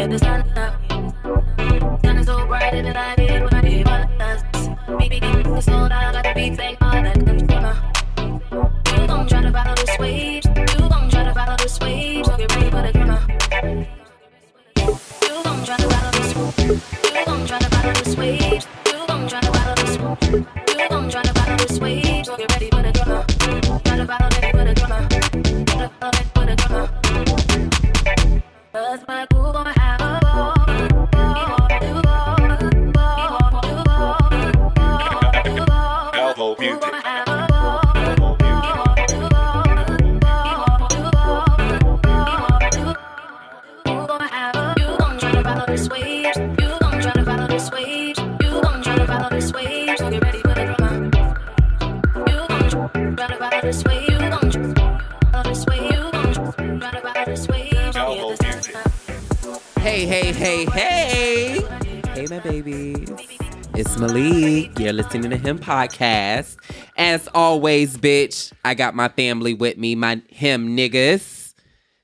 get the sun up. Sun is so bright and I did what I did all of us. Baby, the soul I got the beat like all that consumer. You gon' try to follow this wave. You gon' try to follow this wave. So get ready for the drama. You gon' try to follow this wave. You gon' try to follow this wave. You gon' try to follow this wave. You gon' try to follow this wave. So get ready for the drama. Try to follow ready for the drama. Try to follow ready for the drama. Cause my crew gon' have a ball. Elbow music. Hey, my babies. It's Malik. You're listening to Him Podcast. As always, bitch, I got my family with me, my him niggas.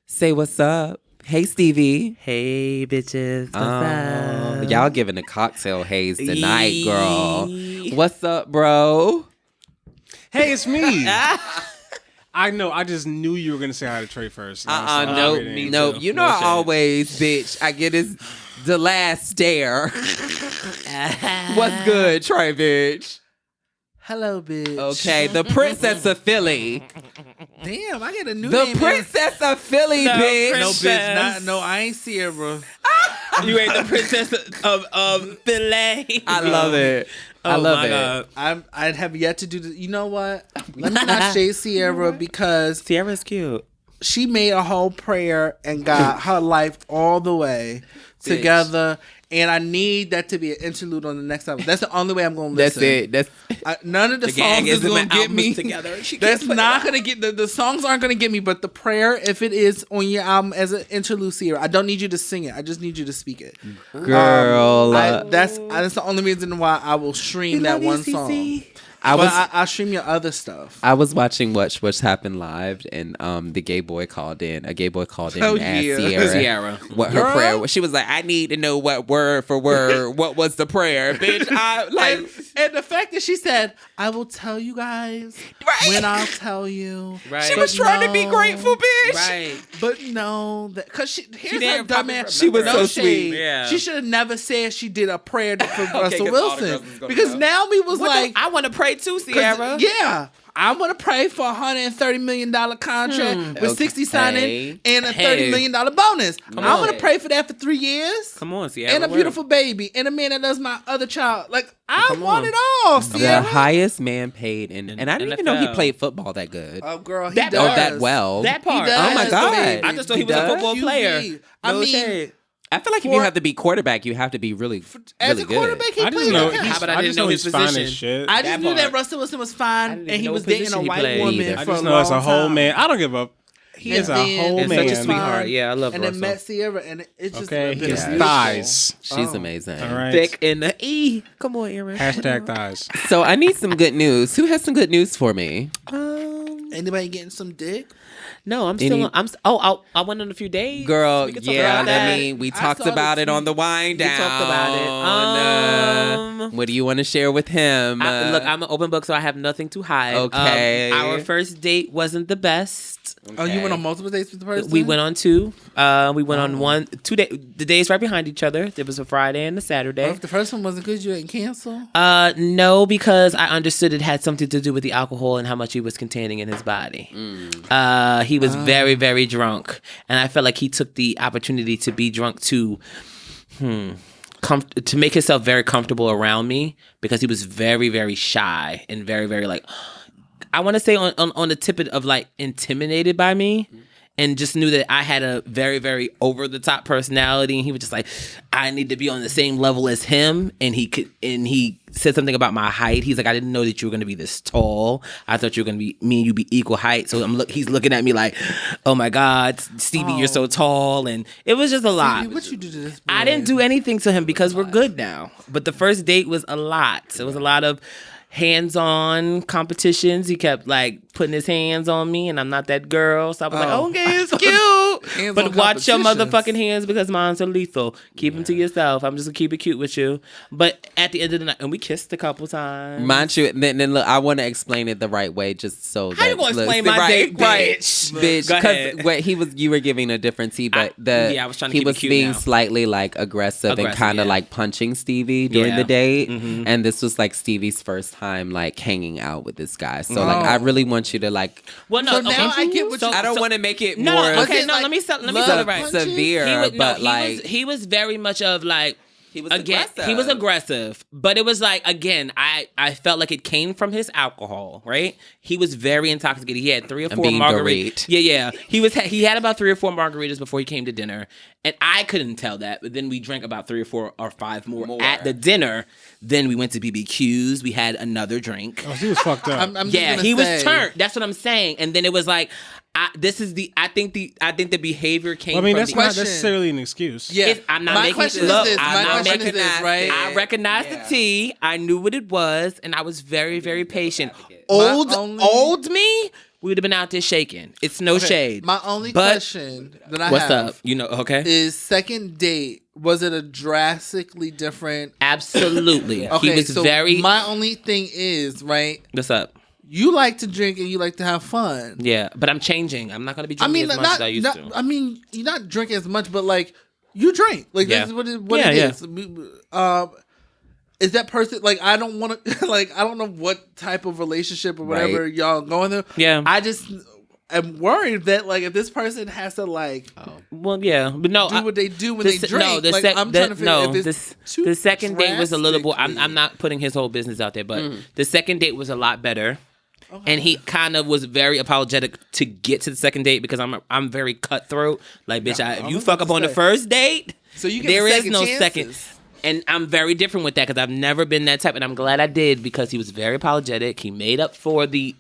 Say what's up. Hey, Stevie. Hey, bitches. What's up? Y'all giving a cocktail haze tonight, girl. What's up, bro? Hey, it's me. I know. I just knew you were gonna say hi to Trey first. No. You know, I always, bitch. I get the last stare. What's good, Trey, bitch? Hello, bitch. Okay, the Princess of Philly. Damn, I get a new The name. Princess of Philly, bitch. No, bitch. No, I ain't Sierra. You ain't the Princess of Philly. I love it. I love it. I'd have yet to do this. You know what? Let me not shade Sierra because Sierra's cute. she made a whole prayer and got her life all the way together. And I need that to be an interlude on the next album. That's the only way I'm going to listen. That's it. None of the songs is going to get me. Together. That's not going to get the songs aren't going to get me. But the prayer, if it is on your album as an interlude, Sierra, I don't need you to sing it. I just need you to speak it. Girl. That's the only reason why I will stream that one song. I'll stream your other stuff. I was watching What's Happened Live, and the gay boy called in. A gay boy called in and asked Sierra what her prayer was. She was like, I need to know what word for word, what was the prayer, bitch. And the fact that she said, I will tell you guys when I'll tell you. Right. She was trying to be grateful, bitch. Right. But no, because here's her dumbass. She was so sweet. Yeah. She should have never said she did a prayer for Russell 'cause all the Wilson. girls was gonna Because know. Naomi was like, I want to pray too, Sierra. yeah. I'm going to pray for a $130 million contract with 60 signing and a $30 million bonus. I'm going to pray for that for 3 years. Come on, Sierra. And a beautiful baby. And a man that loves my other child. Like, I want it all, Sierra. The highest man paid, and I didn't even know he NFL. played football that good. Oh, girl, he That- does. Or that well. That part. He does. Oh, my God. I just thought he was a football player. QB. No I mean, shade. I feel like if you have to be quarterback, you have to be really, as really a quarterback, good. he I just played know okay. How about I didn't know his he's fine position? as shit. I that just knew part. that Russell Wilson was fine, didn't and he know was what dating a position he white played woman either. I for just a know long it's a whole time. man. I don't give up. He is a whole It's man. such a sweetheart. Yeah, I love And Russell. then met Sierra, and it's just Okay, been his beautiful. thighs. She's amazing. All right. Thick in the E. Come on, Aaron. Hashtag thighs. So I need some good news. Who has some good news for me? Anybody getting some dick? No, I'm Any- still. I went on a few days. Girl, We can talk yeah, about that. I mean, we I talked saw the about it tweet. on the wind We down. talked about it. What do you want to share with him? Look, I'm an open book, so I have nothing to hide. Okay. Our first date wasn't the best. Oh, you went on multiple dates with the person? We went on two. We went on 2 days. The days right behind each other. There was a Friday and a Saturday. If the first one wasn't good, you didn't cancel? No, because I understood it had something to do with the alcohol and how much he was containing in his body. He was very, very drunk, and I felt like he took the opportunity to be drunk to make himself very comfortable around me, because he was very, very shy and very, very like, I want to say on the tip of like intimidated by me. And just knew that I had a very, very over the top personality, and he was just like, I need to be on the same level as him. And he said something about my height. He's like, I didn't know that you were going to be this tall. I thought you were going to be me and you be equal height. So he's looking at me like, oh my God, Stevie, you're so tall, and it was just a lot. What you do to this boy? I didn't do anything to him because we're good now. But the first date was a lot. It was a lot of hands-on competitions. He kept like putting his hands on me, and I'm not that girl, so I was like, okay, it's cute. hands. But on watch your competitions. motherfucking hands because mine's are lethal. Keep them to yourself. I'm just gonna keep it cute with you. But at the end of the night, and we kissed a couple times. Mind you, then look, I want to explain it the right way, just so How you gonna explain my date, bitch? bitch? Go ahead. Because what you were giving a different tea, but I was trying to he keep it was cute being now. slightly like aggressive and kind of yeah. like punching Stevie during Yeah. the date, Mhm. and this was like Stevie's first time like hanging out with this guy. So like, I really want you to like. Well, no, So okay. now I get what you- I don't want to make it No, more no, okay, it no. like Let me tell love it right. punches? severe, but he was very much of like. he was Again, aggressive. he was aggressive, but it was like, again, I felt like it came from his alcohol, right? He was very intoxicated. He had 3 or 4 being margaritas. berate. Yeah. He had about 3 or 4 margaritas before he came to dinner, and I couldn't tell that. But then we drank about 3 or 4 or 5 more at the dinner. Then we went to BBQs. We had another drink. Oh, he was fucked up. I'm just Yeah, gonna he was say- turned. That's what I'm saying. And then it was like, I think the behavior came. I mean, from that's the, not Question. necessarily an excuse. Yeah, I'm not my making question look, is this. I'm My not question is making this, right? I recognized the tea. I knew what it was, and I was very, very patient. My Old only- me, we would have been out there shaking. It's no shade. My only But- question that I What's have up? You know, okay? is second date. Was it a drastically different? Absolutely. Okay, He was so very. My only thing is right. What's up? You like to drink and you like to have fun. Yeah, but I'm changing. I'm not gonna be I drinking mean, as much as I used to. I mean, you're not drinking as much, but like you drink. Like Yeah. this is what it Yeah, is. Is that person like I don't want to like I don't know what type of relationship or whatever Right. y'all going through. Yeah. I just am worried that like if this person has to like Well, yeah, but no. do what they do when the they se- drink. No, the like, sec- I'm the- trying to figure no, if it's too the second date was a little more. I'm drastically- not putting his whole business out there, but the second date was a lot better. And he kind of was very apologetic to get to the second date because I'm very cutthroat. Like, bitch, if you fuck up on the first date, So you get there is second no chances. second. And I'm very different with that because I've never been that type, and I'm glad I did because he was very apologetic. He made up for the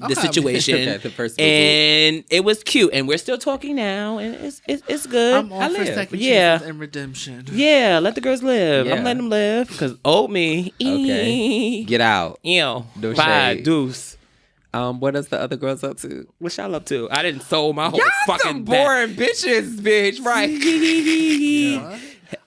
Okay. situation, Okay, the first boo-boo. and it was cute. And we're still talking now, and it's good. I'm all I for live. second Yeah. chances and redemption. Yeah, let the girls live. Yeah. I'm letting them live because old me. Okay. Get out. Ew. No Bye, shade. deuce. What else the other girls up to? What y'all up to? I didn't sold my whole Y'all fucking some boring bitches, bitch. Right.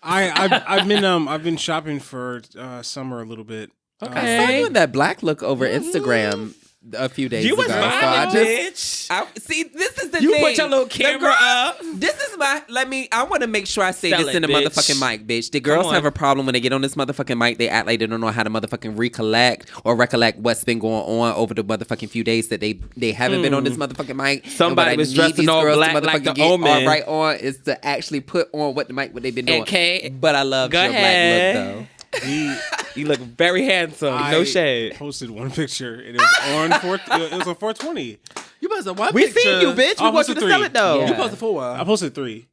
I've been shopping for summer a little bit. I saw you in that black look over Instagram a few days You ago. was So I vibing, just- bitch. see, this is the You thing. put your little The camera girls- up. This is my. I want to make sure I say Sell this it, in the bitch. motherfucking mic, bitch. The girls on. have a problem when they get on this motherfucking mic. They act like they don't know how to motherfucking recollect or recollect what's been going on over the motherfucking few days that they haven't been on this motherfucking mic. And Somebody what I was need dressing these all girls to black like motherfucking the get Omen. all right on is to actually put on what they've been doing. Okay. But I love Go your ahead. black look You look very handsome. No I shade. posted one picture. And it was on it was on 420. You must have one We picture. seen you, bitch. Oh, We want you to what's the sell three? it though. Yeah. You posted 4. I posted 3.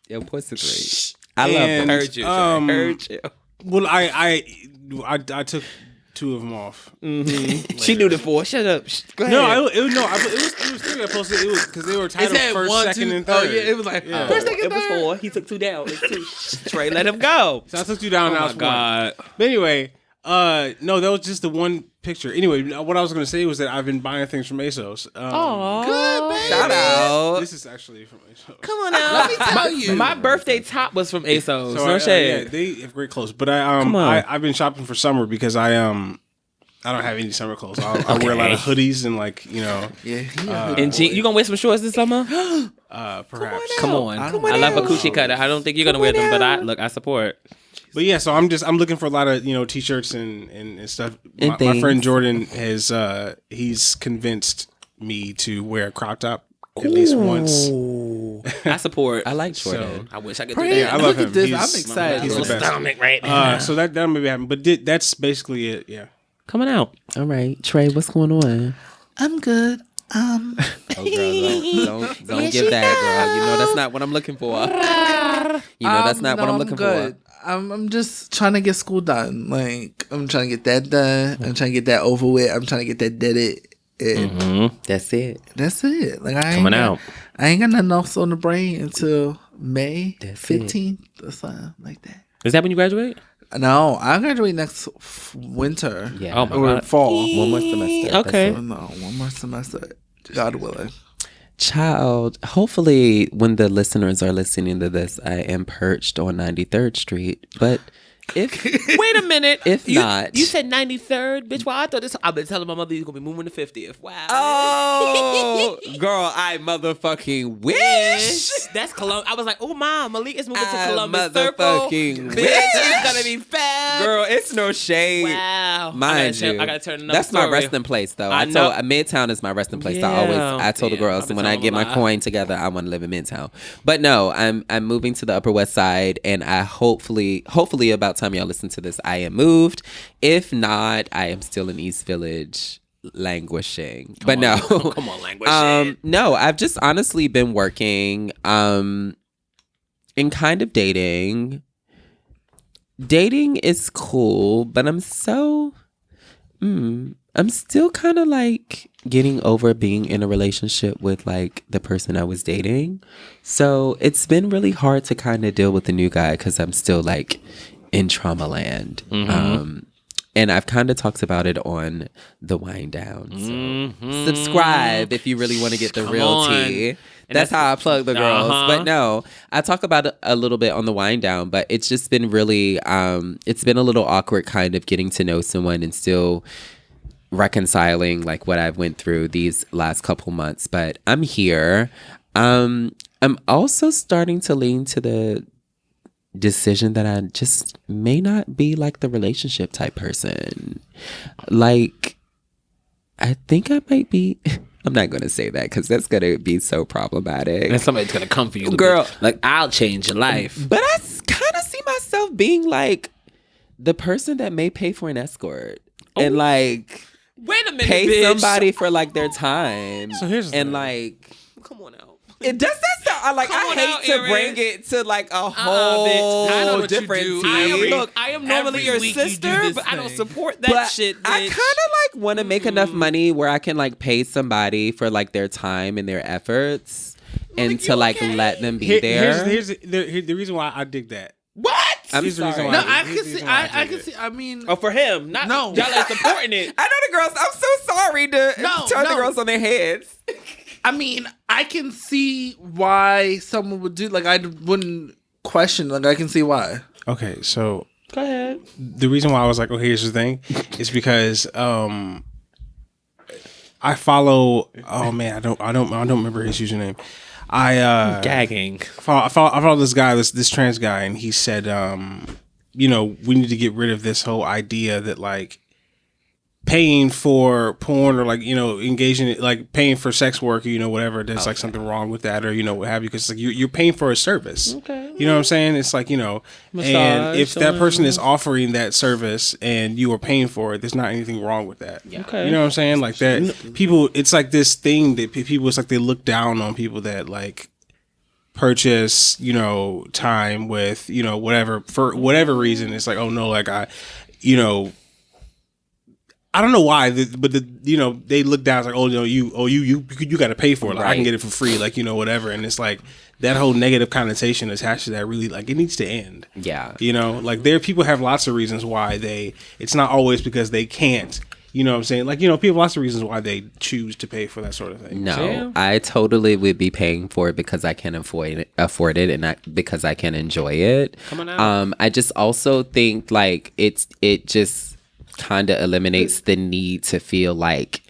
though. Yo, pussy three. I love And, them. Heard you. Heard you. Well, I took 2 of them off. She knew the 4. Shut up. Go ahead. No, it was 3 I posted. It was because they were It titled said first, 1, second, 2. and Oh third. yeah, it was like Yeah. first, second, It was third. 4. He took 2 down. It's 2. Trey, let him go. So I took 2 down. Oh now my it's 1. God. But anyway, no, that was just the one picture. Anyway, what I was going to say was that I've been buying things from ASOS. Good, baby. Shout out. This is actually from ASOS. Come on now. Let me tell you. My birthday top was from ASOS. So No yeah, shade. they have great clothes. But Come on. I've been shopping for summer because I don't have any summer clothes. I wear a lot of hoodies and Yeah, And you gonna wear some shorts this summer? perhaps. Come on. I love a coochie cutter. I don't think you're gonna wear them, but I support. But yeah, so I'm looking for a lot of t-shirts and stuff. And My things. friend Jordan has he's convinced me to wear a crop top at least once. I support. I like So- Jordan. I wish I could do Pray- that. I love Look at him. this. He's- I'm excited. He's the best. Stomach right. So that maybe happen, but that's basically it. Yeah. Coming out. All right, Trey, what's going on? I'm good. Oh, girl, don't give that, girl. You know that's not what I'm looking for. You know that's not what I'm looking good. I'm just trying to get school done. Like I'm trying to get that done. I'm trying to get that over with. I'm trying to get that did it. And for. That's it. that's it. Like I ain't Coming got, out. I ain't got nothing else on the brain until May That's it. 15th or something like that. Is that when you graduate? No, I graduate next winter. Yeah. Oh my Or God. fall. One more semester. Okay. That's No, one more semester. God willing. Child, hopefully when the listeners are listening to this, I am perched on 93rd Street. But if Wait a minute. If not- you said 93rd, bitch. Well, I thought this. I've been telling my mother you're gonna be moving to 50th. Wow. oh, girl, I motherfucking wish. That's Columbus. I was like, oh, mom, Malik is moving to I Columbus Circle. motherfucking Bitch, wish. he's gonna be fab. Girl, it's no shade. Wow. Mind you, I gotta turn another that's my story. resting place, though. I I know. told Midtown is my resting place. Yeah. I told the Damn, girls I've been when I telling get them a my lot. coin together, I want to live in Midtown. But no, I'm moving to the Upper West Side, and I hopefully about time y'all listen to this, I am moved. If not, I am still in East Village languishing. But no, Come on, language. no, I've just honestly been working and kind of dating. Dating is cool, but I'm still kind of like getting over being in a relationship with like the person I was dating. So it's been really hard to kind of deal with the new guy because I'm still like in trauma land. And I've kind of talked about it on the Wind Down. So subscribe if you really want to get the real on. tea. That's how I plug the girls. But no, I talk about it a little bit on the Wind Down, but it's just been really, it's been a little awkward kind of getting to know someone and still reconciling like what I've went through these last couple months. But I'm here. I'm also starting to lean to the decision that I just may not be like the relationship type person. Like, I think I might be. I'm not gonna say that because that's gonna be so problematic. And somebody's gonna come for you, Girl. Like, I'll change your life. But I kind of see myself being like the person that may pay for an escort and like Wait a minute, pay bitch. somebody for like their time. So here's the and thing. like. Come on out. It does that sound? I Come on hate out, to Erin. bring it to like a bitch. whole I know what you different do. tea. Look, I am normally Every your week you do sister, this but I don't thing. support that But shit, bitch. I kind of like want to make enough money where I can like pay somebody for like their time and their efforts, and to like let them be there. Here's the reason why I dig that. What? I'm Here's the reason sorry. why No, I here's can the see. reason why I dig can it. see. I mean, Oh, for him. Not No. y'all ain't supporting it. I know the girls. I'm so sorry to No, turn the no. girls on their heads. I mean, I can see why someone would do. Like, I wouldn't question. Like, I can see why. Okay, so Go ahead. the reason why I was like, oh, here's the thing, is because I follow. Oh man, I don't remember his username. I Gagging. I follow this guy, this trans guy, and he said, we need to get rid of this whole idea that like paying for porn or like engaging in like paying for sex work or whatever, there's like something wrong with that or what have you, because like you're paying for a service. Okay. You know what I'm saying? It's like and if that person is offering that service and you are paying for it, there's not anything wrong with that. Okay. You know what I'm saying? Like that people, it's like this thing that people, it's like they look down on people that like purchase time with whatever, for whatever reason. It's like, oh no, like I don't know why, but they look down. It's like, you got to pay for it. Like, I can get it for free, like whatever. And it's like that whole negative connotation attached to that. Really, like it needs to end. Yeah. Like people have lots of reasons why it's not always because they can't. You know what I'm saying? Like people have lots of reasons why they choose to pay for that sort of thing. No, Yeah. I totally would be paying for it because I can afford it, and because I can enjoy it. Come on out. I just also think like it just kind of eliminates the need to feel like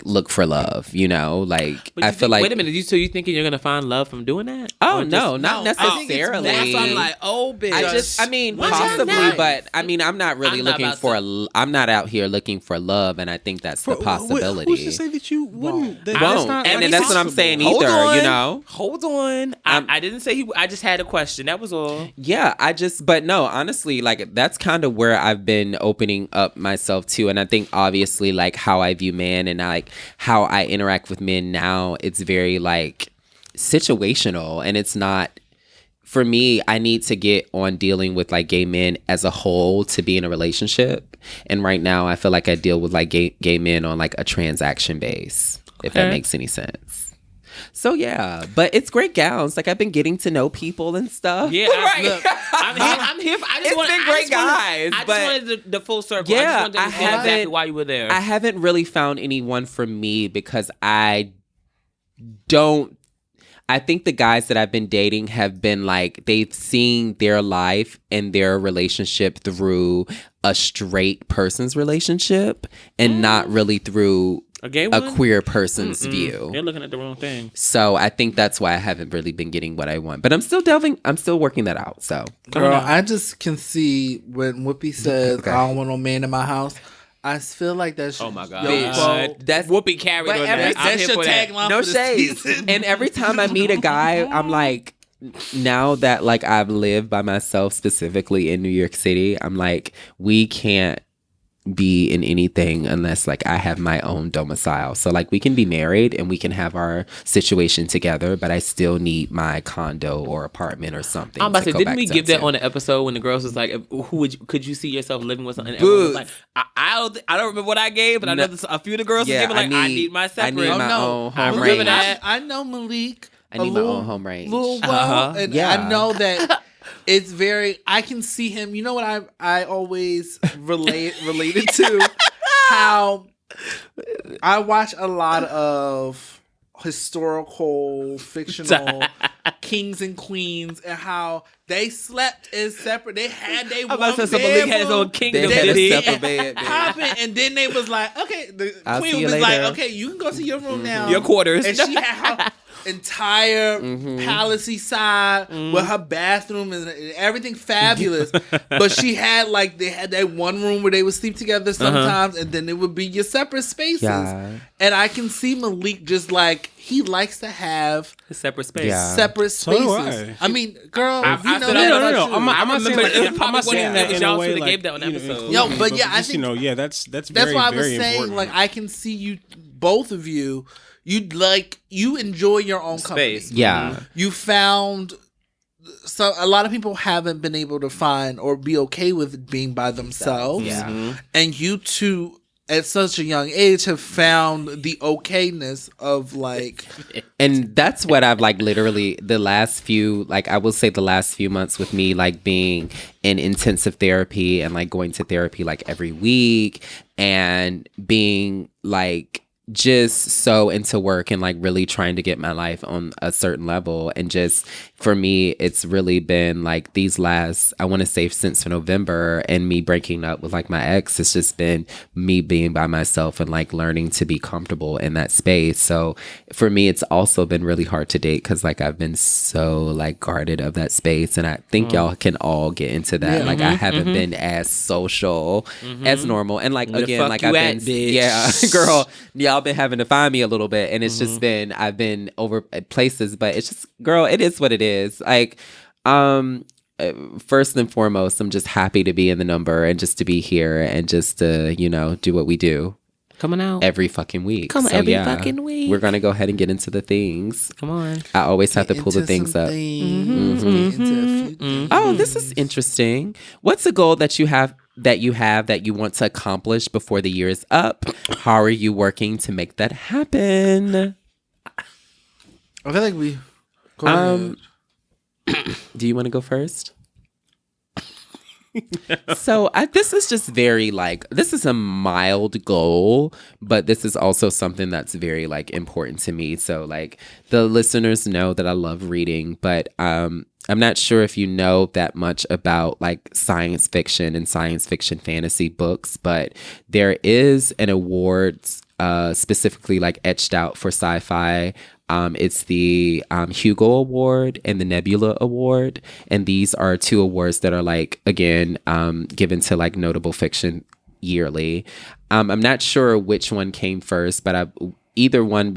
look for love, like But I you feel think- like wait a minute. So you thinking you're gonna find love from doing that? oh Or no, just- not necessarily. That's why I'm like, oh, bitch. I mean, What's your possibly, name? but I mean, I'm not really I'm not looking about for. to- I'm not out here looking for love, and I think that's the possibility. Who's to say that you wouldn't? That's Won't, not, and like, that's what I'm saying Hold either. on. Hold on. I didn't say he. I just had a question. That was all. Yeah, but no, honestly, like that's kind of where I've been opening up myself to. And I think obviously like how I view men and like how I interact with men now, it's very like situational, and it's not, for me, I need to get on dealing with like gay men as a whole to be in a relationship. And right now I feel like I deal with like gay men on like a transaction base, if that Okay. makes any sense. So yeah, but it's great gowns. Like I've been getting to know people and stuff. Yeah, right. I'm here. I just It's wanted, been great guys, I just but- wanted the full circle. Yeah, I just wanted to I understand exactly haven't- why you were there. I haven't really found anyone for me because I don't. I think the guys that I've been dating have been like, they've seen their life and their relationship through a straight person's relationship and not really through a queer person's view. They're looking at the wrong thing. So I think that's why I haven't really been getting what I want. But I'm still working that out. So Girl, I just can see when Whoopi says, Okay. I don't want no man in my house. I feel like that's Oh my God. That's Whoopi carried But on every- that. I'm that's here your for that. tagline no for the shade. season. And every time I meet a guy, I'm like, now that like I've lived by myself specifically in New York City, I'm like, we can't be in anything unless like I have my own domicile. So like we can be married and we can have our situation together, but I still need my condo or apartment or something. I'm about to say, go didn't back we to give that too. on the episode when the girls was like, could you see yourself living with something? And Boots. everyone was like, I don't remember what I gave, but I know a few of the girls was giving like, I need my separate. I need my own I home remember range. that. I know Malik. I need my own home range. Little well, and Yeah. I know that it's very. I can see him. You know what I always related to how I watch a lot of historical fictional kings and queens and how they slept in separate. They had their I'm one about to say, Malik had his own bedroom. kingdom. They had did a he? separate bed. Popping, and then they was like, okay, the I'll see queen you was like, later. okay, you can go to your room now. Your quarters. And she had her entire palacey side with her bathroom and everything fabulous. But she had like, they had that one room where they would sleep together sometimes, and then it would be your separate spaces. Yeah. And I can see Malik just like, he likes to have A separate space. Yeah. separate So do spaces. I. I mean, girl, I you know said that no, about no. you. I'm not saying remember that. it probably I'm not saying wasn't that it. in Y'all a way should've like, gave that on you know, episode. Yo, including, but yeah, I just, think- that's That's very, why I was very saying, important. like, I can see you, both of you, you enjoy your own company. Space. Yeah. You found, so a lot of people haven't been able to find or be okay with being by themselves. Yeah. And you two, at such a young age, have found the okayness of like, And that's what I've like literally the last few, like I will say the last few months with me, like being in intensive therapy and like going to therapy like every week and being like just so into work and like really trying to get my life on a certain level. And just for me, it's really been like these last, I want to say since November, and me breaking up with like my ex, it's just been me being by myself and like learning to be comfortable in that space. So for me, it's also been really hard to date because like I've been so like guarded of that space. And I think y'all can all get into that. Yeah. Like I haven't been as social as normal. And like, Where the again, fuck like you I've at, been, bitch? yeah, girl, y'all been having to find me a little bit. And it's just been, I've been over places, but it's just, girl, it is what it is. Like, first and foremost, I'm just happy to be in the number and just to be here and just to, you know, do what we do Coming out. every fucking week. Come on, every fucking week. We're going to go ahead and get into the things. Come on. I always have to pull the into things some up. things, get into a few things. Oh, this is interesting. What's a goal that you have that you want to accomplish before the year is up? How are you working to make that happen? I feel like we. Go ahead. Do you want to go first? So this is just very like, this is a mild goal, but this is also something that's very like important to me. So like the listeners know that I love reading, but I'm not sure if you know that much about like science fiction and science fiction fantasy books, but there is an award specifically like etched out for sci-fi. It's the Hugo Award and the Nebula Award. And these are two awards that are like, again, given to like notable fiction yearly. I'm not sure which one came first, but either one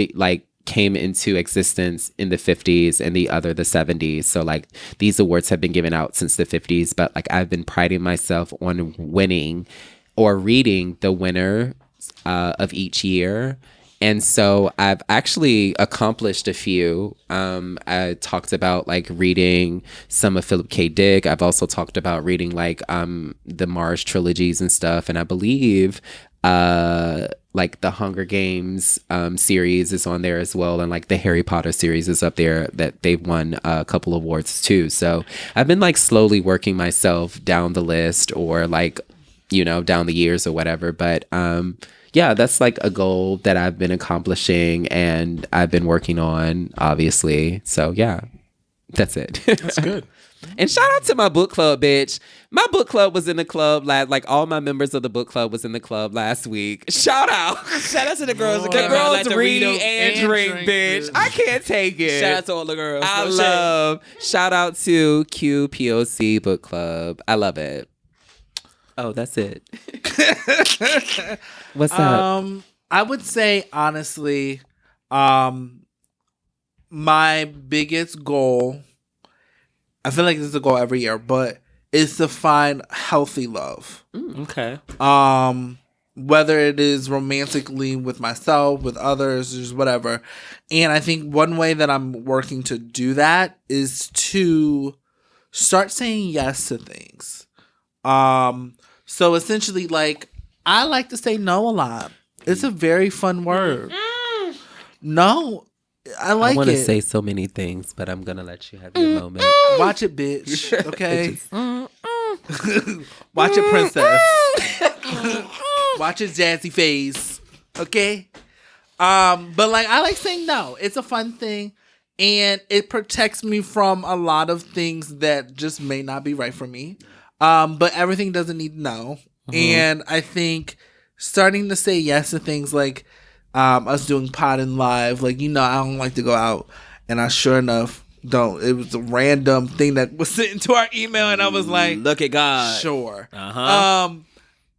came into existence in the 50s and the other the 70s. So like these awards have been given out since the 50s, but like I've been priding myself on winning or reading the winner of each year. And so I've actually accomplished a few. I talked about like reading some of Philip K. Dick. I've also talked about reading like the Mars trilogies and stuff. And I believe like the Hunger Games series is on there as well. And like the Harry Potter series is up there that they've won a couple awards too. So I've been like slowly working myself down the list or like, you know, down the years or whatever. But yeah, that's like a goal that I've been accomplishing and I've been working on, obviously. So yeah, that's it. That's good. And shout out to my book club, bitch. My book club was in the club like all my members of the book club was in the club last week. Shout out. Shout out to the girls that The came out girls like read Doritos and drink, bitch. I can't take it. Shout out to all the girls. I No shade. love. Shout out to QPOC Book Club. I love it. Oh, that's it. What's up? I would say honestly, my biggest goal, I feel like this is a goal every year, but is to find healthy love. Okay. Whether it is romantically with myself, with others, just whatever. And I think one way that I'm working to do that is to start saying yes to things. So essentially, like, I like to say no a lot. It's a very fun word. No, I like I want to it. say so many things, but I'm gonna let you have your moment. Watch it, bitch. Okay. Watch it, princess. Watch it, jazzy face. Okay. But like, I like saying no. It's a fun thing, and it protects me from a lot of things that just may not be right for me. But everything doesn't need no. And I think starting to say yes to things like us doing pod and live, like, you know, I don't like to go out, and I sure enough don't. It was a random thing that was sent into our email, and I was like, Look at God. sure. Uh-huh.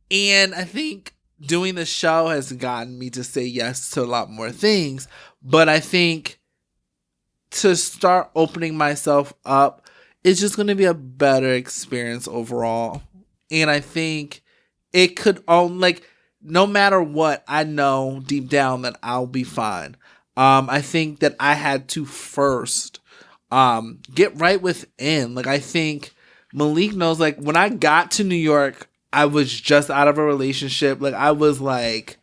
And I think doing the show has gotten me to say yes to a lot more things. But I think to start opening myself up, it's just going to be a better experience overall. And I think it could like, no matter what, I know deep down that I'll be fine. I think that I had to first get right within. Like, I think Malik knows, like, when I got to New York, I was just out of a relationship. Like, I was like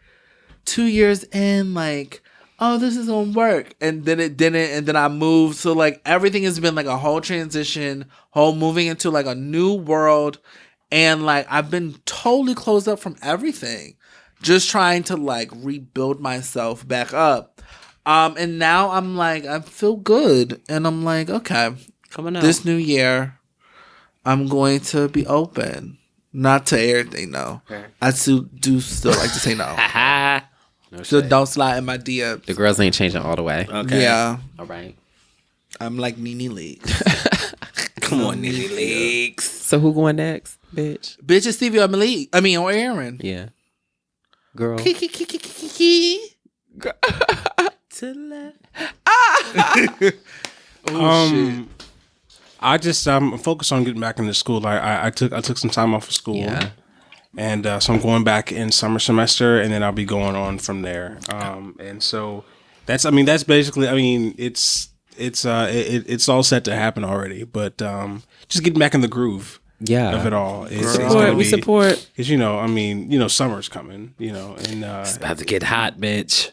2 years in, like, oh, this is gonna work. And then it didn't. And then I moved. So, like, everything has been like a whole transition, whole moving into like a new world. And like, I've been totally closed up from everything, just trying to like rebuild myself back up. And now I'm like, I feel good. And I'm like, okay, Coming out. this new year, I'm going to be open. Not to everything, no. Okay. I do still like to say no. Ha So don't slide in my DM. The girls ain't changing all the way. Okay. Yeah. All right. I'm like Nene Leaks. Come on, Nene Leaks. So who going next, bitch? Bitch, it's Stevie or Malik. I mean, or Aaron. Yeah. Girl. To the left. Oh, shit. I just I'm focused on getting back into school. I took some time off of school. Yeah. And so I'm going back in summer semester, and then I'll be going on from there. And so that's basically, it's all set to happen already. But just getting back in the groove Yeah. of it all. We support. Because, summer's coming, and It's about to get hot, bitch.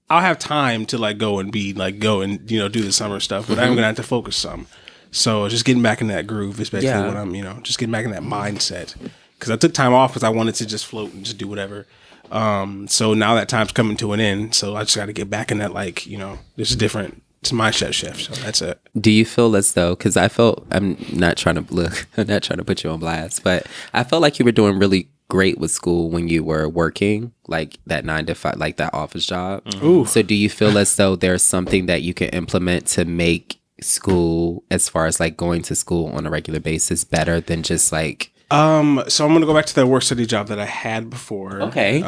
I'll have time to go and do the summer stuff, but I'm going to have to focus some. So just getting back in that groove is basically what I'm, just getting back in that mindset. Because I took time off because I wanted to just float and just do whatever. So now that time's coming to an end. So I just got to get back in that, this is different. It's a mindset shift. So that's it. Do you feel as though, because I'm not trying to put you on blast, but I felt like you were doing really great with school when you were working, like that 9 to 5, like that office job. Ooh. So do you feel as though there's something that you can implement to make school, as far as like going to school on a regular basis, better than just like... So I'm gonna go back to that work study job that I had before. Okay.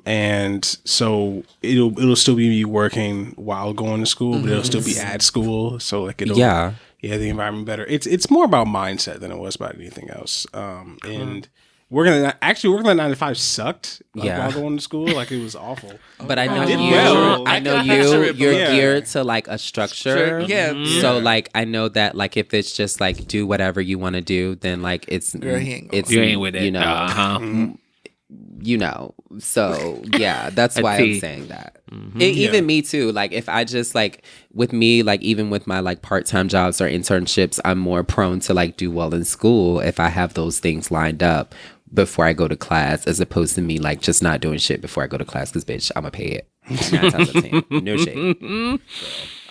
And so it'll still be me working while going to school, but it'll still be at school. So the environment better. It's more about mindset than it was about anything else. And working that 9 to 5 sucked. While going to school, it was awful. But I know did you. well. I know I can picture it, you're but- geared to like a structure. Yeah. So like I know that like if it's just like do whatever you want to do, then like it's Girl, he ain't going. it's You ain't with it. You know. So yeah, that's why I'm tea. saying that. Even me too. Like if I just like with me, like even with my like part-time jobs or internships, I'm more prone to like do well in school if I have those things lined up. before I go to class, as opposed to me like just not doing shit before I go to class. Because bitch, I'ma pay it. 9 times out of 10. No shade. I'm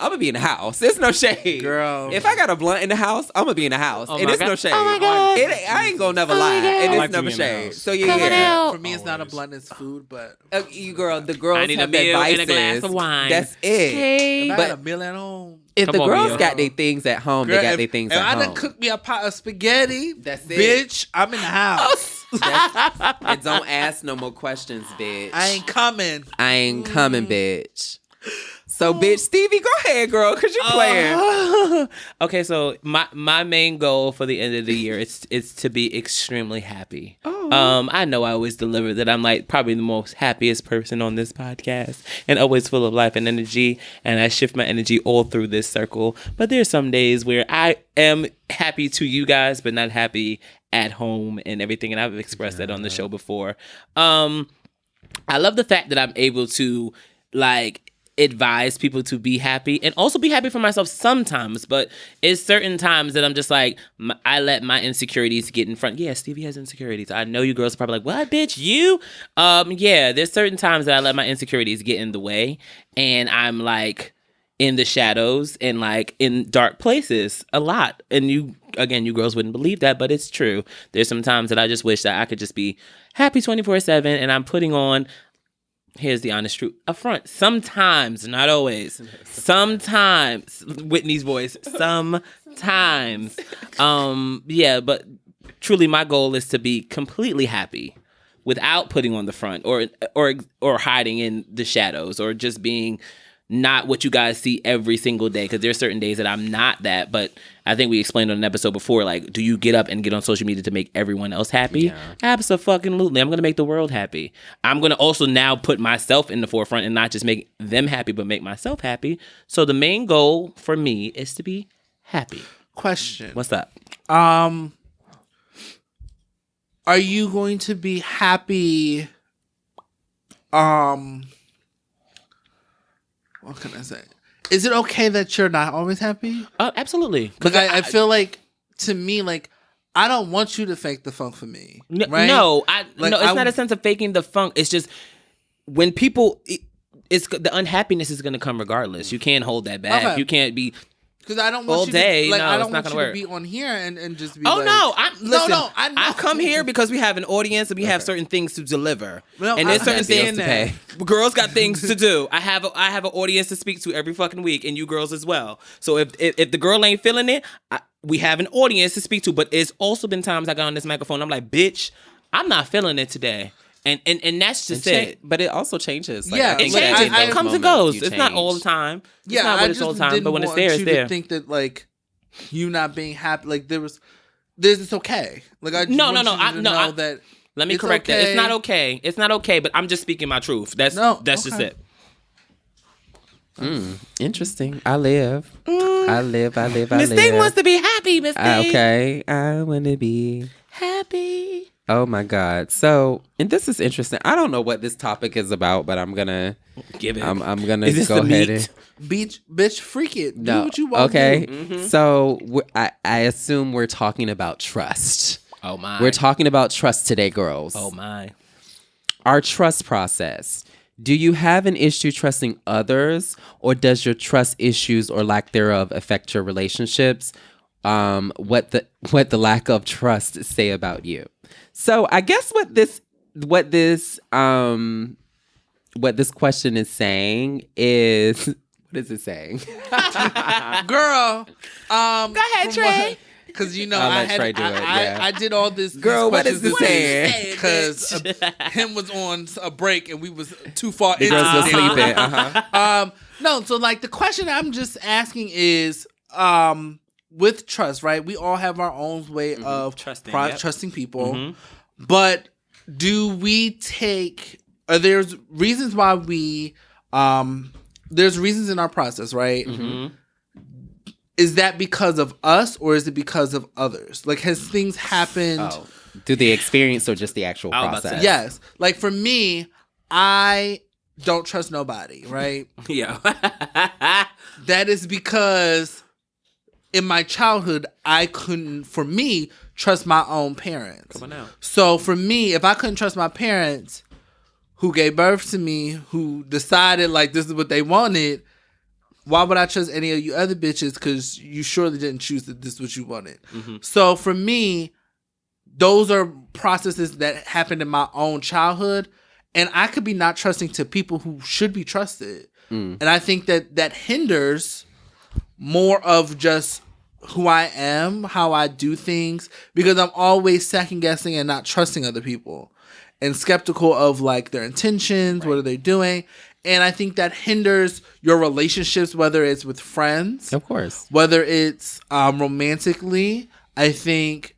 gonna be in the house. There's no shade, Girl. If I got a blunt in the house, I'm gonna be in the house, and my it's God. no shade. Oh my God. I ain't gonna never lie, and I it's like to never be in the shade. house. So yeah. For me, it's not a blunt, it's food, but You girl, the girls I need a have their meal and vices. a glass of wine. That's it. if I But had a meal at home. if Come the on, girls Mia. got their things at home, Girl, they got if- their things if at I home. done cook me a pot of spaghetti, That's it. bitch, I'm in the house. And don't ask no more questions, bitch. I ain't coming. I ain't coming, bitch. So, bitch, Stevie, go ahead, girl, because you playing. Okay, so my main goal for the end of the year is to be extremely happy. I know I always deliver that I'm like probably the most happiest person on this podcast and always full of life and energy, and I shift my energy all through this circle. But there's some days where I am happy to you guys, but not happy at home and everything, and I've expressed that on the show before. I love the fact that I'm able to like advise people to be happy and also be happy for myself sometimes, but it's certain times that I'm just like, I let my insecurities get in front. Yeah, Stevie has insecurities. I know you girls are probably like, what, bitch, you? Yeah, there's certain times that I let my insecurities get in the way, and I'm like in the shadows and like in dark places a lot. And you girls wouldn't believe that, but it's true. There's some times that I just wish that I could just be happy 24/7, and I'm putting on, here's the honest truth, a front. Sometimes, not always. Sometimes, Whitney's voice. Sometimes. Yeah, but truly my goal is to be completely happy without putting on the front or hiding in the shadows or just being not what you guys see every single day, because there's certain days that I'm not that. But I think we explained on an episode before, like, do you get up and get on social media to make everyone else happy? Yeah. Absolutely. I'm going to make the world happy. I'm going to also now put myself in the forefront and not just make them happy, but make myself happy. So the main goal for me is to be happy. Question. What's up? Are you going to be happy? What can I say? Is it okay that you're not always happy? Absolutely. Because I feel like, to me, like, I don't want you to fake the funk for me. Right? No, it's Like, not a sense of faking the funk. It's just when people, it's the unhappiness is going to come regardless. You can't hold that back. Okay. You can't be. Because I don't want all you day. to, like, No, I it's don't not want gonna you work. to be on here and just be Oh like, no! Listen, I know. I come here because we have an audience and we have certain things to deliver. No, and I there's certain understand things that. Girls got things to do. I have an audience to speak to every fucking week, and you girls as well. So if the girl ain't feeling it, we have an audience to speak to. But it's also been times I got on this microphone, I'm like, bitch, I'm not feeling it today. And that's just it. But it also changes. Yeah, It like, changes. I- It comes and moments, goes. you It's not change. all the time. It's Yeah, not I what just it's all the time. didn't But when it's want there, it's you there. to think that, like, you not being happy, like, it's okay. Like, I just No, want no, no, you to I- no, know I- that. Let me it's correct that. okay. It's not okay. It's not okay, but I'm just speaking my truth. That's just okay. it. Interesting. I live. Miss Thing wants to be happy, Miss Thing. Okay. I want to be Happy. Oh my God. So, and this is interesting. I don't know what this topic is about, but I'm gonna Give it. I'm gonna Is this go the ahead meat? and Bitch, freak it. no. Do what you want Okay. to do. So I assume we're talking about trust. Oh my. We're talking about trust today, girls. Oh my. Our trust process. Do you have an issue trusting others, or does your trust issues or lack thereof affect your relationships? What the lack of trust say about you? So I guess what this question is saying is, what is it saying? Girl, Go ahead, Trey. Because you know I'll I let Trey do it, yeah. I did all this. Girl, what is this saying? Because him was on a break and we was too far The into girls were the sleeping. Uh-huh. No, so like the question I'm just asking is, with trust, right? We all have our own way of Trusting, yep. trusting people, but do we take? There's reasons why we there's reasons in our process, right? Is that because of us or is it because of others? Like, has things happened? Oh, do the experience or just the actual I was about to process? say. Yes. Like for me, I don't trust nobody, right? Yeah. That is because in my childhood, I couldn't, for me, trust my own parents. Come on now. So for me, if I couldn't trust my parents who gave birth to me, who decided like this is what they wanted, why would I trust any of you other bitches? Because you surely didn't choose that this is what you wanted. So for me, those are processes that happened in my own childhood, and I could be not trusting to people who should be trusted. And I think that hinders more of just who I am, how I do things, because I'm always second guessing and not trusting other people and skeptical of like their intentions, what are they doing? And I think that hinders your relationships, whether it's with friends, Of course. whether it's romantically. I think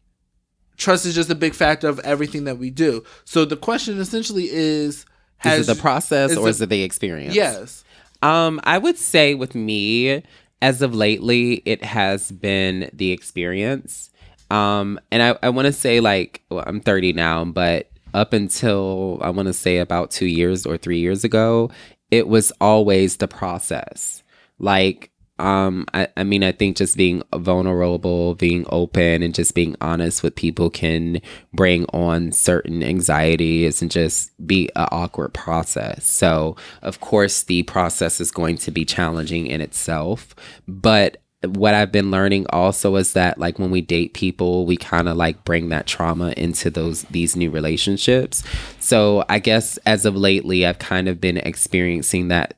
trust is just a big factor of everything that we do. So the question essentially is Is it the process or it- is it the experience? Yes. I would say with me, as of lately, it has been the experience. And I want to say like, well, I'm 30 now, but up until I want to say about 2 years or 3 years ago, it was always the process. Like, I mean, I think just being vulnerable, being open, and just being honest with people can bring on certain anxieties and just be an awkward process. So, of course, the process is going to be challenging in itself. But what I've been learning also is that, like, when we date people, we kind of like bring that trauma into these new relationships. So I guess as of lately, I've kind of been experiencing that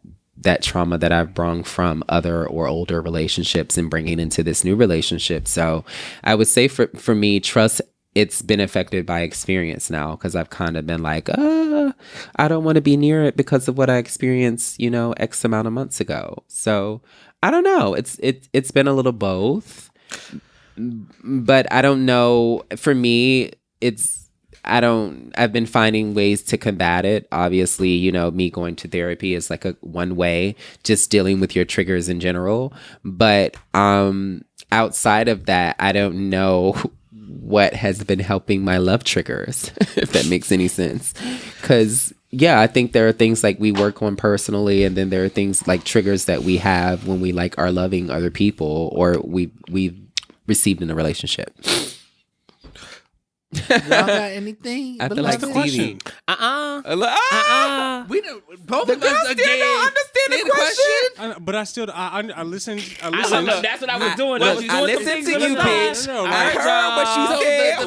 trauma that I've brought from other or older relationships and bringing into this new relationship. So I would say for me, trust, it's been affected by experience now, because I've kind of been like, I don't want to be near it because of what I experienced, X amount of months ago. So I don't know. It's been a little both, but I don't know. For me, I've been finding ways to combat it. Obviously, me going to therapy is like one way, just dealing with your triggers in general. But outside of that, I don't know what has been helping my love triggers, if that makes any sense. Because, yeah, I think there are things like we work on personally, and then there are things like triggers that we have when we like are loving other people or we've received in a relationship. Y'all got anything? I feel like Beloved? Stevie. We don't, both The of us girls still again. don't understand the Did question. But I still, I listened. I Look, listened. that's what I was doing. Well, I was doing I some listened things to on you, the side. bitch. No, I like- heard what you So said.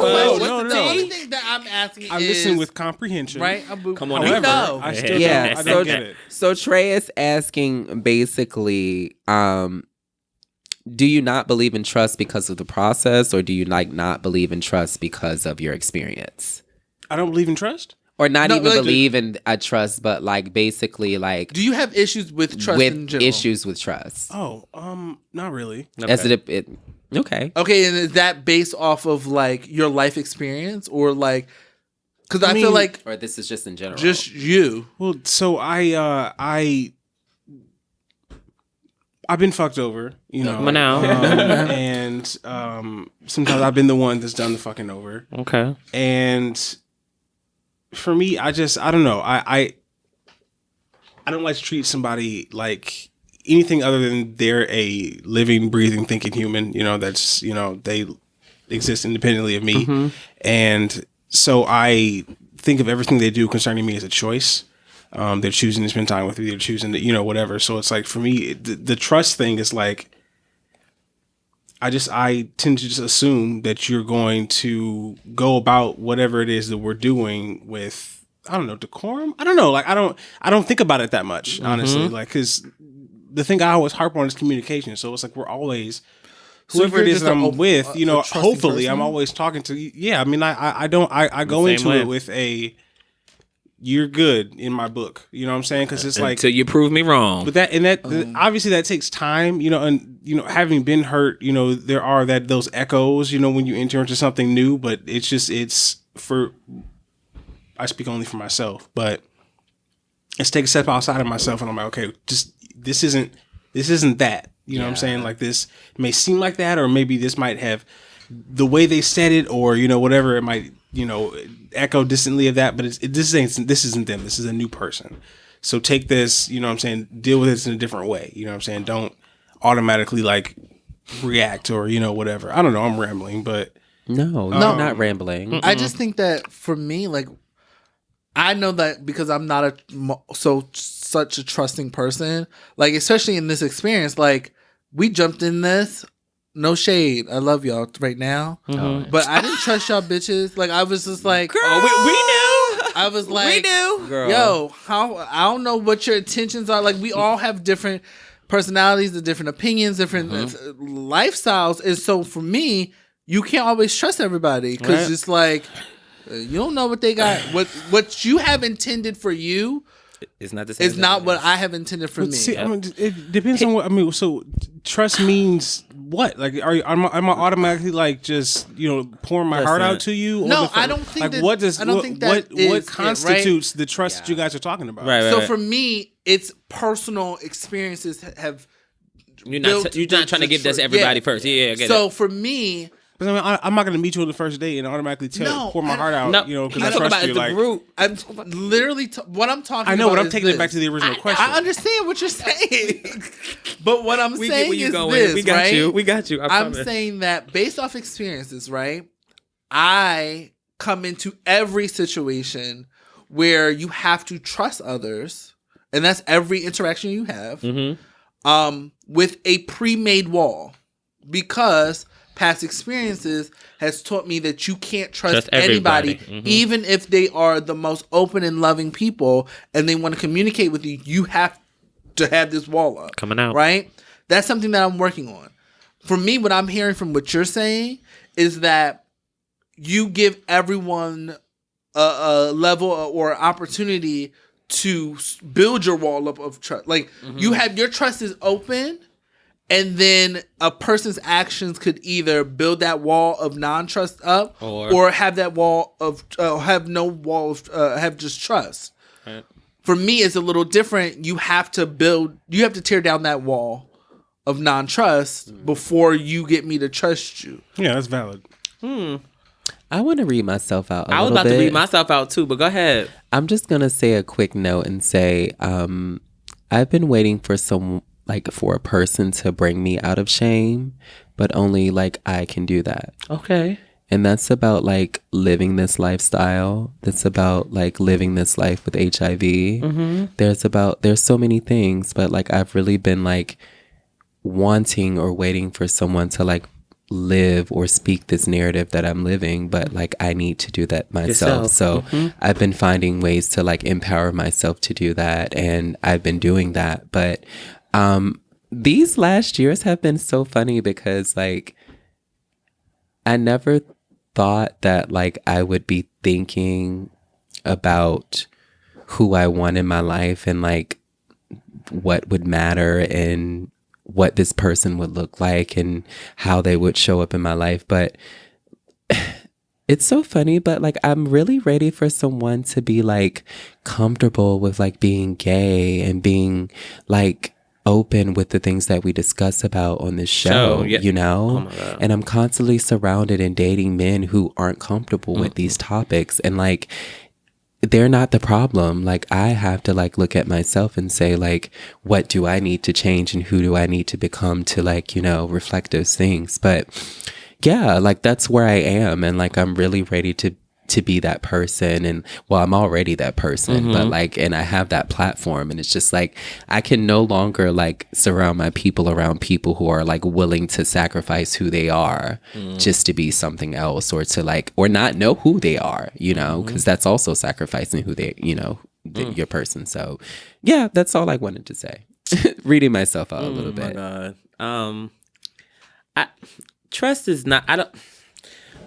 the no. only thing that I'm asking I is listened with comprehension. right. Come on, we However, know. I still Yeah, don't, I so don't get it. So Trey is asking basically, do you not believe in trust because of the process, or do you like not believe in trust because of your experience? I don't believe in trust. Or not No, even like- believe in a trust, but like basically like Do you have issues with trust with in general? issues with trust. Oh, not really. As it okay. Okay, and is that based off of like your life experience, or like? Because I feel mean- like Or this is just in general. just you. Well, so I've been fucked over, Come on now. and sometimes I've been the one that's done the fucking over. Okay. And for me, I don't know. I don't like to treat somebody like anything other than they're a living, breathing, thinking human. That's they exist independently of me, and so I think of everything they do concerning me as a choice. They're choosing to spend time with me. They're choosing to, whatever. So it's like for me, the trust thing is like, I tend to just assume that you're going to go about whatever it is that we're doing with, I don't know, decorum. I don't know. Like, I don't think about it that much, honestly. Like, cause the thing I always harp on is communication. So it's like, we're always, whoever you're it is just that I'm a with, trusting hopefully person? I'm always talking to you. Yeah. I mean, I go same into way. it with you're good in my book. You know what I'm saying? Cause it's like, Until you prove me wrong. but obviously that takes time, and having been hurt, there are those echoes, when you enter into something new, but I speak only for myself, but let's take a step outside of myself and I'm like, okay, just, this isn't that, you know what I'm saying? Like, this may seem like that, or maybe this might have the way they said it, or, whatever it might, echo distantly of that, but this isn't them. This is a new person. So take this, deal with it in a different way. You know what I'm saying? Don't automatically like react or, whatever. I don't know. I'm rambling, but No, you're not rambling. I just think that for me, like, I know that because I'm not such a trusting person, like, especially in this experience, like, we jumped in this. No shade. I love y'all right now. But I didn't trust y'all bitches. Like, I was just like, we knew. I was like, We knew. Girl. yo, I don't know what your intentions are. Like, we all have different personalities, and different opinions, different lifestyles. And so for me, you can't always trust everybody because Right. it's like, you don't know what they got. What you have intended for you It's not the same. is not what I have intended for But me. see, I mean, it depends on what I mean. So trust means what? Like, am I automatically like just pouring my heart Listen. out to you? Or No, the I don't think like that- what does I don't what, think that what is it, right? constitutes the trust that you guys are talking about? Right. So for me, it's personal experiences have. You're built not trying to give this to everybody yeah. first. Yeah, I get So it. for me, But I mean, I'm not going to meet you on the first date and automatically pour my heart out. No, Because I I talk trust about you. it's the Like, group. I'm literally what I'm talking. I know, about but I'm is taking it this. back to the original question. I understand what you're saying, but what I'm We get saying where you're is going. this, We got right? you. We got you. I I'm promise. saying that based off experiences, right? I come into every situation where you have to trust others, and that's every interaction you have, with a pre-made wall, because past experiences has taught me that you can't trust anybody, even if they are the most open and loving people, and they want to communicate with you. You have to have this wall up. Coming out. Right? That's something that I'm working on. For me, what I'm hearing from what you're saying is that you give everyone a level or opportunity to build your wall up of trust. Like, you have your trust is open, and then a person's actions could either build that wall of non-trust up, or have that wall of have no wall of have just trust. Right. For me, it's a little different. You have to tear down that wall of non-trust before you get me to trust you. Yeah, that's valid. I want to read myself out. I was about to read myself out too, but go ahead. I'm just gonna say a quick note and say, I've been waiting for for a person to bring me out of shame, but only like I can do that. Okay. And that's about like living this lifestyle. That's about like living this life with HIV. There's so many things, but like I've really been like wanting or waiting for someone to like live or speak this narrative that I'm living, but like I need to do that myself. So I've been finding ways to like empower myself to do that, and I've been doing that. But these last years have been so funny because like I never thought that like I would be thinking about who I want in my life and like what would matter and what this person would look like and how they would show up in my life. But it's so funny, but like I'm really ready for someone to be like comfortable with like being gay and being like open with the things that we discuss about on this show, you know? Oh my God. And I'm constantly surrounded and dating men who aren't comfortable with these topics. And like, they're not the problem. Like, I have to like look at myself and say like, what do I need to change and who do I need to become to like, you know, reflect those things. But yeah, like that's where I am. And like, I'm really ready to be that person. And well, I'm already that person, but like, and I have that platform, and it's just like, I can no longer like surround my people around people who are like willing to sacrifice who they are just to be something else, or to like, or not know who they are, you know, because that's also sacrificing who they, you know, your person. So yeah, that's all I wanted to say. Reading myself out a little bit. Oh my God. Trust is not,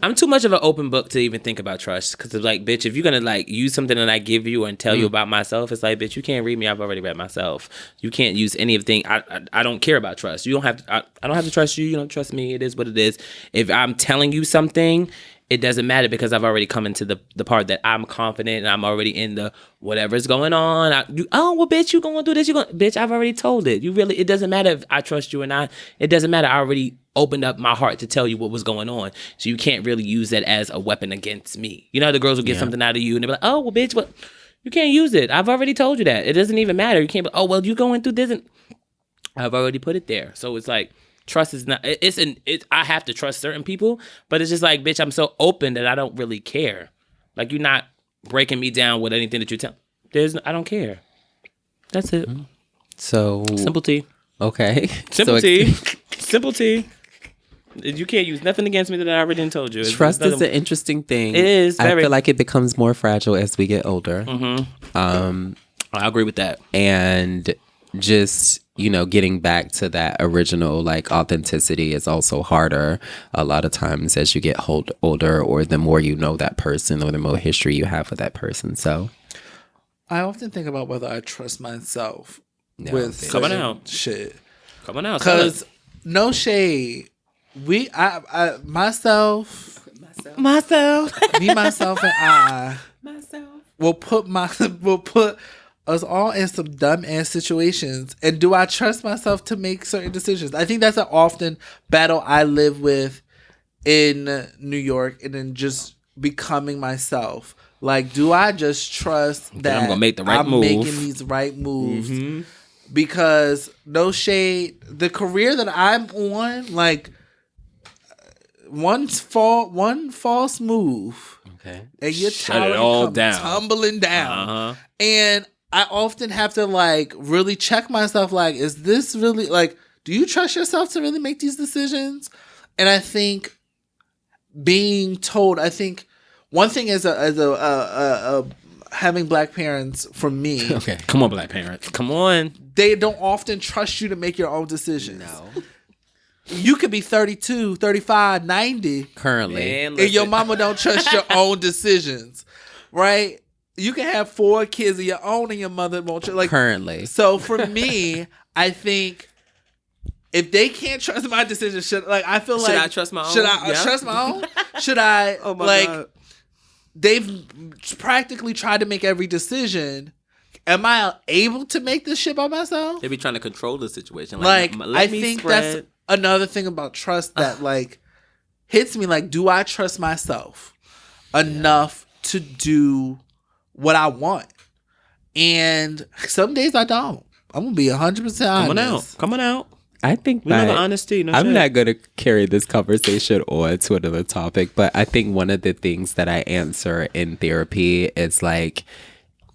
I'm too much of an open book to even think about trust, because it's like, bitch, if you're gonna like use something that I give you and tell you about myself, it's like, bitch, you can't read me. I've already read myself. You can't use anything. I don't care about trust. You don't have to, I don't have to trust you. You don't trust me. It is what it is. If I'm telling you something, it doesn't matter, because I've already come into the part that I'm confident and I'm already in the whatever's going on. Well, bitch, you going to do this. Bitch, I've already told it. It doesn't matter if I trust you or not. It doesn't matter. I already opened up my heart to tell you what was going on. So you can't really use that as a weapon against me. You know how the girls will get something out of you and they're like, oh, well, bitch, what? You can't use it. I've already told you that. It doesn't even matter. You can't be, oh, well, you going through this. And I've already put it there. So it's like, trust is not. I have to trust certain people, but it's just like, bitch, I'm so open that I don't really care. Like, you're not breaking me down with anything that you tell. I don't care. That's it. So Simple T. okay. Simple So T. Simple T. You can't use nothing against me that I already didn't told you. Trust is an interesting thing. It is. I Very. feel like it becomes more fragile as we get older. I agree with that. And just, getting back to that original like authenticity is also harder a lot of times as you get older, or the more you know that person, or the more history you have with that person. So I often think about whether I trust myself No, with bitch. Come on certain out. shit. Come on out. Because no shade, myself, me, myself, and I will put us all in some dumb ass situations. And do I trust myself to make certain decisions? I think that's an often battle I live with in New York, and then just becoming myself. Like, do I just trust that I'm gonna make the right I'm move. making these right moves? Because no shade, the career that I'm on, like one false move, okay. and your Shut it tower all come down. tumbling down. Uh-huh. And I often have to like really check myself. Like, is this really like? Do you trust yourself to really make these decisions? And I think being told. I think one thing as a having black parents for me, Okay. Come on, black parents. Come on. they don't often trust you to make your own decisions. No. You could be 32, 35, 90, Currently. Man, and your listen. mama don't trust your own decisions, right? You can have 4 kids of your own, and your mother won't trust. Like, Currently. so for me, I think if they can't trust my decisions, I feel Should like I trust my own? Should I Yeah. trust my own? Should I? Oh my like, God. they've practically tried to make every decision. Am I able to make this shit by myself? They be trying to control the situation. Like, let I me think spread. that's another thing about trust that like hits me. Like, do I trust myself enough to do what I want? And some days I don't. I'm gonna be 100% honest. Come on out. I think We love my- the honesty. No I'm shade. not going to carry this conversation on to another topic, but I think one of the things that I answer in therapy is like,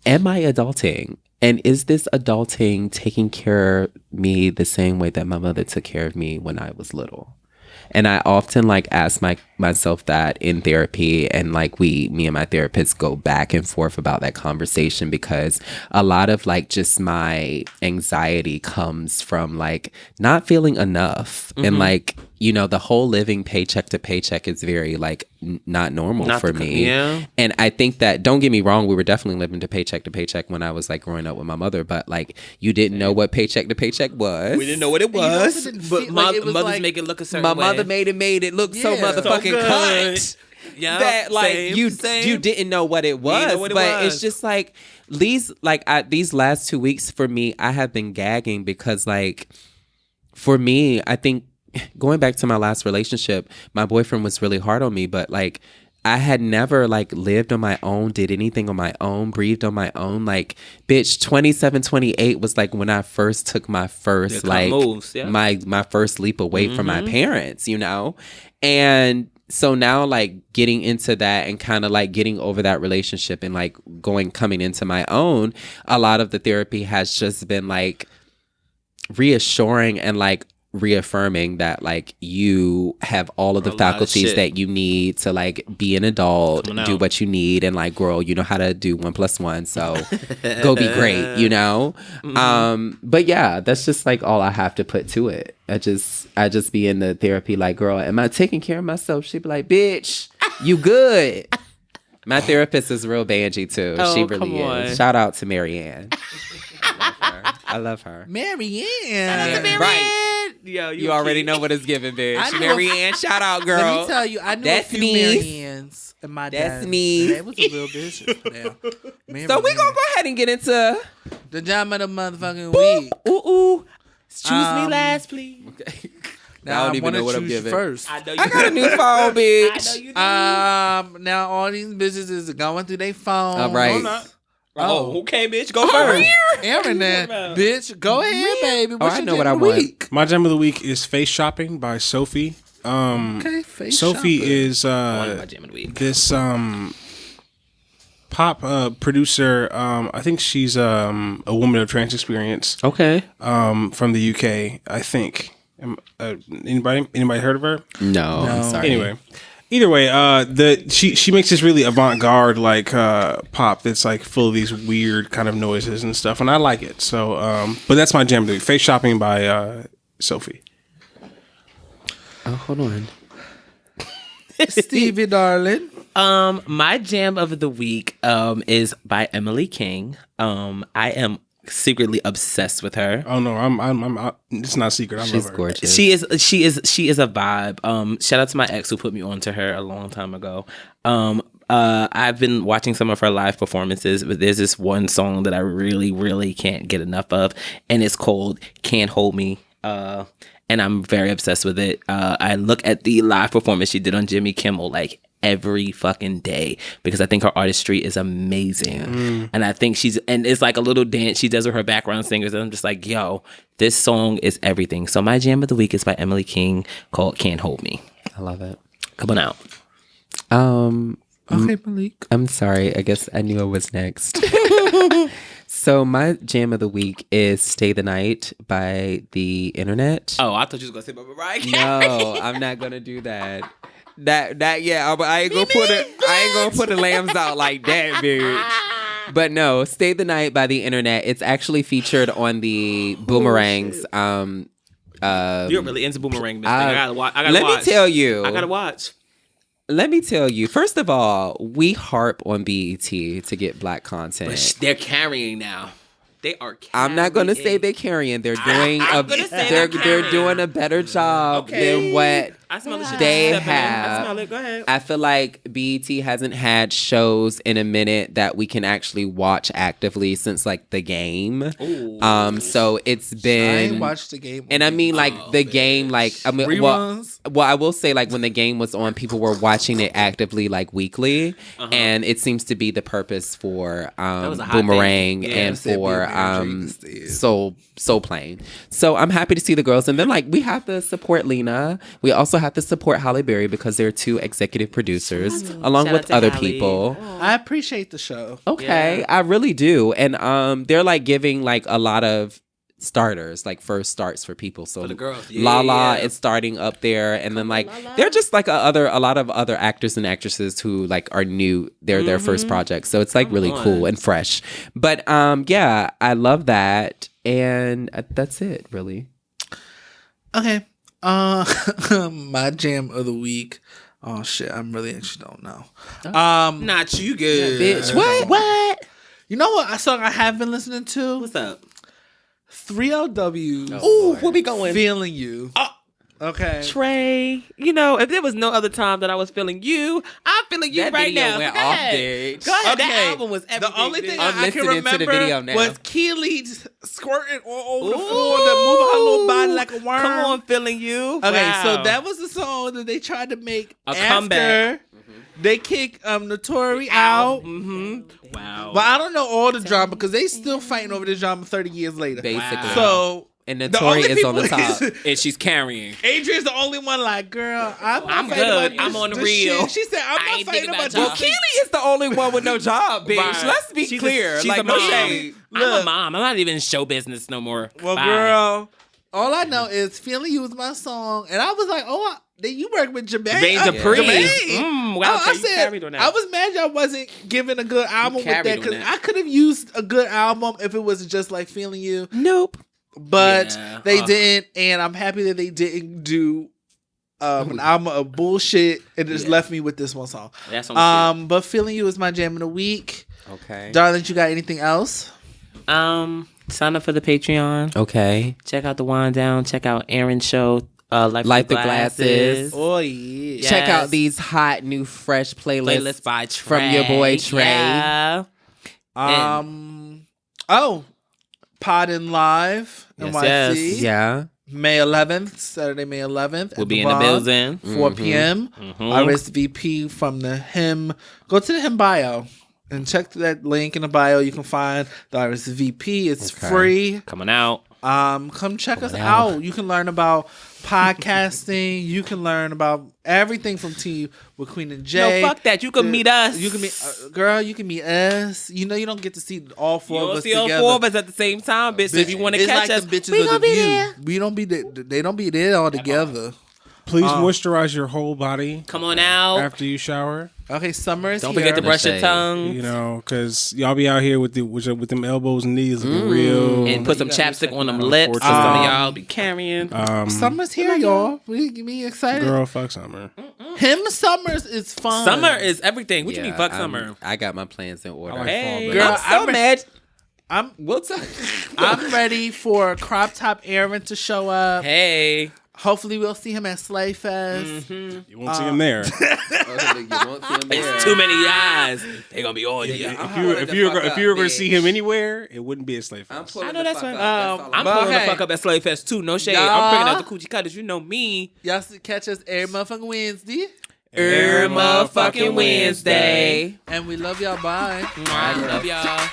am I adulting? And is this adulting taking care of me the same way that my mother took care of me when I was little? And I often like ask myself that in therapy, and like me and my therapist go back and forth about that conversation, because a lot of like just my anxiety comes from like not feeling enough. And like, the whole living paycheck to paycheck is very like not normal Not for the- me. yeah. And I think that, don't get me wrong, we were definitely living to paycheck when I was like growing up with my mother, but like you didn't know what paycheck to paycheck was. We didn't know what it you also was, didn't but feel like it was mothers like- make it look a certain My way. mother made it look so Yeah. motherfucking So good. cunt Yeah, that like same, same. you didn't know what it was. know what it but was. it's just like these last 2 weeks for me, I have been gagging because like for me, I think going back to my last relationship, my boyfriend was really hard on me, but like I had never like lived on my own, did anything on my own, breathed on my own. Like, bitch, 27, 28 was like when I first took my first Yeah, like moves, yeah. my first leap away from my parents, And so now like getting into that and kind of like getting over that relationship and like coming into my own, a lot of the therapy has just been like reassuring and like reaffirming that like you have all of the A lot of faculties shit. that you need to like be an adult, Coming do out. what you need, and like, girl, you know how to do 1 + 1, so go be great, but yeah, that's just like all I have to put to it. I just be in the therapy like, girl, am I taking care of myself? She'd be like, bitch, you good. My therapist is real bangy too. Oh, She really come on. is. Shout out to Marianne. I love her. Marianne. Right. Yo, You already know what it's giving, bitch. I know- Marianne, shout out, girl. Let me tell you, I knew That's a few me. Mariannes in my That's day. me. They was a real bitch. Now. So we gonna go ahead and get into the jam of the motherfucking week. ooh. Choose me Um, last, please. Now I don't even wanna know what I'm choose giving. first. I know you I got a new phone, bitch. I know you do. Now all these bitches is going through their phone. All right. I'm not. Oh. okay, bitch, go first. Aaron, then, bitch, go ahead, baby. What's I your know gem what of I the want. week? My gem of the week is Face Shopping by Sophie. Okay, Face Sophie Shopping. is One of my gem of the week. this pop producer. I think she's a woman of trans experience. Okay. From the UK, I think. Anybody heard of her? No, I'm sorry. Anyway, either way, she makes this really avant-garde like pop that's like full of these weird kind of noises and stuff, and I like it. So, but that's my jam of the week. Face Shopping by Sophie. Oh, hold on. Stevie, darling. My jam of the week is by Emily King. I am secretly obsessed with her. Oh no, I'm it's not secret. I She's love her. gorgeous. She is a vibe. Shout out to my ex who put me onto her a long time ago. I've been watching some of her live performances, but there's this one song that I really, really can't get enough of, and it's called "Can't Hold Me." And I'm very obsessed with it. I look at the live performance she did on Jimmy Kimmel like every fucking day because I think her artistry is amazing. And I think and it's like a little dance she does with her background singers. And I'm just like, yo, this song is everything. So my jam of the week is by Emily King called Can't Hold Me. I love it. Come on out. Okay, Malik. I'm sorry. I guess I knew I was next. So my jam of the week is "Stay the Night" by The Internet. Oh, I thought you was going to say about Mariah Carey. No, I'm not gonna do that. I ain't gonna put the lambs out like that, bitch. But no, "Stay the Night" by The Internet. It's actually featured on the Boomerangs. You're really into Boomerang, bitch. I gotta watch. Let me tell you. I gotta watch. Let me tell you. First of all, we harp on BET to get black content. But they're carrying now. They are carrying. I'm not gonna say they're carrying. They're doing they're doing a better job than what I smell the shit. they Stepping in. have. I smell it. Go ahead. I feel like BET hasn't had shows in a minute that we can actually watch actively since like The Game. Ooh. So it's I been ain't watched the game. and I mean like The Game, like I mean Reruns? well I will say like when The Game was on, people were watching it actively like weekly, and it seems to be the purpose for was a hot Boomerang thing. Yeah, and said for Boomerang instead. Soul Plane. So I'm happy to see the girls, and then like we have to support Lena. We also have to support Halle Berry because they're two executive producers along Shout with out to other Halle. people. I appreciate the show. Okay, Yeah. I really do, and they're like giving like a lot of starters, like first starts for people. So For the girls. Lala Yeah. is starting up there, and then like they're just like a lot of other actors and actresses who like are new. They're their first project, so it's like really cool and fresh. But yeah, I love that, and that's it really. Okay. My jam of the week. Oh shit, I really actually don't know. Not you, good. Bitch, What? You know what song I have been listening to? What's up? 3LW. Ooh, where we going? Feeling You. Okay. Trey, you know, if there was no other time that I was feeling you, I'm feeling you That right video now. went Go off, ahead. bitch. Go ahead. Okay. That album was everything. The only thing bitch. I'm I can listening to the remember video now. was Keely squirting all over the Ooh. floor, that moving her little body like a worm. Come on, feeling you. Okay, Wow. so that was the song that they tried to make A after comeback. they kicked Notori out. Mm-hmm. Wow. But I don't know all the drama because they still fighting over this drama 30 years later. Basically. So And the Notori only is on the people top. And she's carrying. Adrian's the only one like, girl, I'm I'm fighting good. about I'm this- on the this real. shit. She said, I'm I not ain't fighting thinking about about y'all. this. Keely is the only one with no job, bitch. Right. Let's be She's clear. she's like a no mom. shade. I'm a mom. I'm not even in show business no more. Well, Bye. girl, all I know is Feeling You was my song. And I was like, oh, then you work with Jermaine. Jermaine Dupri. Jermaine. Wow, I you said, carried on that. I was mad y'all wasn't giving a good album with carried that on because that. I could have used a good album if it was just like Feeling You. Nope. But Yeah. they didn't, and I'm happy that they didn't do an album of bullshit and just left me with this one song. That's on But Feeling You is my jam of the week. Okay. Darling, you got anything else? Sign up for the Patreon. Okay. Check out the Wind Down. Check out Aaron's show. Life Life with with Glasses. Glasses. Oh yeah. Yeah. Check Yes. out these hot new fresh playlists. Playlist by Trey. from your boy Trey. Yeah. Pod in Live Yes, NYC. yes. Yeah. May 11th, Saturday, May 11th. We'll at be in the Vaughn, building. 4 p.m. RSVP from the him. Go to the him bio. And check that link in the bio. You can find the RSVP. It's Okay. free. Coming out. Come check us out. You can learn about podcasting. You can learn about everything from Tea with Queen and Jay. No, fuck that. You can meet us. You can meet, girl. You can meet us. You know, you don't get to see all four You of don't us see all together. 4 of us at the same time, bitch. So if you want to It's catch like us, the bitches we of gonna the be View. there. We don't be they don't be there all together. Please moisturize your whole body Come on out. after you shower. Okay, summer is Don't here. forget to brush your shade. tongue You know, because y'all be out here with them elbows and knees looking real. and put some chapstick on them lips. So some of y'all be carrying. Summer's here, y'all. We excited. Girl, fuck summer. Him Summers is fun. Summer is everything. What you Yeah, mean, fuck I'm- summer? I got my plans in order. Hey, Girl, I'm so I'm- mad. We'll talk. I'm ready for Crop Top Aaron to show up. Hey. Hopefully, we'll see him at Slayfest. You won't see him there. It's too many eyes. They gonna be on you. If you were going to see him anywhere, it wouldn't be a slave fest. I know that's right. I'm But pulling the okay. fuck up at Slayfest too. No shade. Y'all- I'm bringing out the coochie cutters. You know me. Y'all see- catch us every motherfucking Wednesday. Motherfucking Wednesday. And we love y'all. Bye. I love y'all.